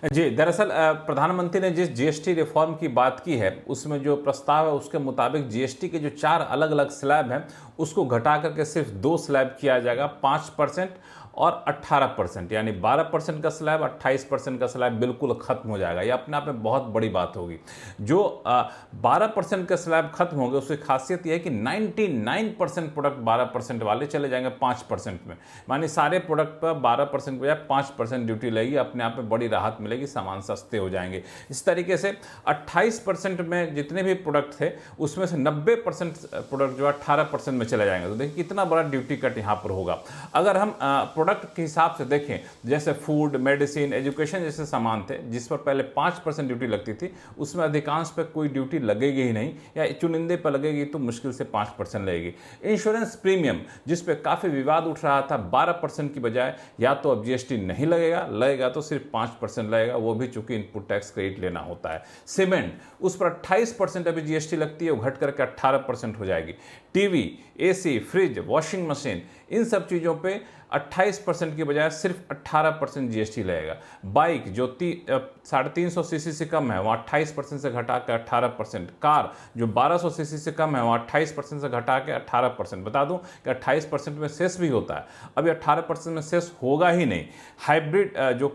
जी, दरअसल प्रधानमंत्री ने जिस जीएसटी रिफॉर्म की बात की है, उसमें जो प्रस्ताव है उसके मुताबिक जीएसटी के जो 4 अलग-अलग स्लैब हैं, उसको घटा करके सिर्फ 2 स्लैब किया जाएगा, 5% और 18%, यानी 12% का स्लैब, 28% का स्लैब बिल्कुल खत्म हो जाएगा। ये अपने आप में बहुत बड़ी बात होगी। जो 12% का स्लैब खत्म हो गया, उसकी खासियत यह है कि 99% प्रोडक्ट 12% वाले चले जाएंगे 5% में, मानी सारे प्रोडक्ट पर 12% के बजाय 5% ड्यूटी लगेगी। अपने आप में बड़ी राहत मिलेगी, सामान सस्ते हो जाएंगे। इस तरीके से 28% में जितने भी प्रोडक्ट थे उसमें से 90% प्रोडक्ट जो 18% में चले जाएंगे। तो देखिए कितना बड़ा ड्यूटी कट यहाँ पर होगा। अगर हम प्रोडक्ट के हिसाब से देखें, जैसे फूड, मेडिसिन, एजुकेशन जैसे सामान थे जिस पर पहले 5% ड्यूटी लगती थी, उसमें अधिकांश पर कोई ड्यूटी लगेगी ही नहीं, या चुनिंदे पर लगेगी तो मुश्किल से 5% लगेगी। इंश्योरेंस प्रीमियम जिस पे काफ़ी विवाद उठ रहा था, 12% की बजाय या तो अब जीएसटी नहीं लगेगा तो सिर्फ 5% लगेगा, वो भी चूंकि इनपुट टैक्स क्रेडिट लेना होता है। सीमेंट, उस पर 28% अभी जीएसटी लगती है, वो घट करके 18% हो जाएगी। TV, AC, fridge, washing machine, इन सब चीज़ों पे 28% की बजाय सिर्फ 18% जीएसटी लगेगा। बाइक जो 350 सीसी से कम है वो 28% से घटा के 18%। कार जो 1200 सीसी से कम है वो 28% से घटा के 18%। बता दूं कि 28% में सेस भी होता है, अभी 18% में सेस होगा ही नहीं। हाइब्रिड जो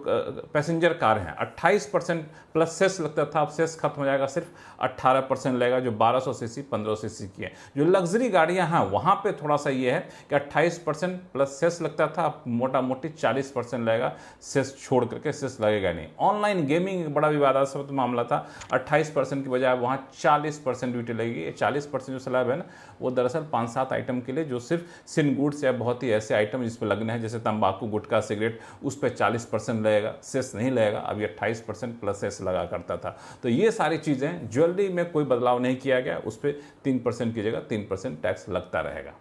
पैसेंजर कार हैं 28% प्लस सेस लगता था, अब सेस खत्म हो जाएगा, सिर्फ 18% लगेगा जो 1200 सीसी 1500 सीसी की है। जो लग्जरी गाड़ियां हैं वहां पे थोड़ा सा ये है कि 28% प्लस सेस लगता था, अब मोटा मोटी 40% लगेगा, सेस छोड़ करके, सेस लगेगा नहीं। ऑनलाइन गेमिंग एक बड़ा विवादास्पद मामला था, 28% की बजाय वहां 40% ड्यूटी लगेगी। 40% जो स्लैब है ना, वो दरअसल 5-7 आइटम के लिए, जो सिर्फ सिन गुड्स या बहुत ही ऐसे आइटम जिस पर लगने हैं, जैसे तंबाकू, गुटखा, सिगरेट, उस पर 40% लगेगा, सेस नहीं लगेगा। अभी 28% प्लस सेस लगा करता था। तो ये सारी चीज़ें, ज्वेलरी में कोई बदलाव नहीं किया गया, उस पर 3% की जगह 3% टैक्स लगता रहेगा।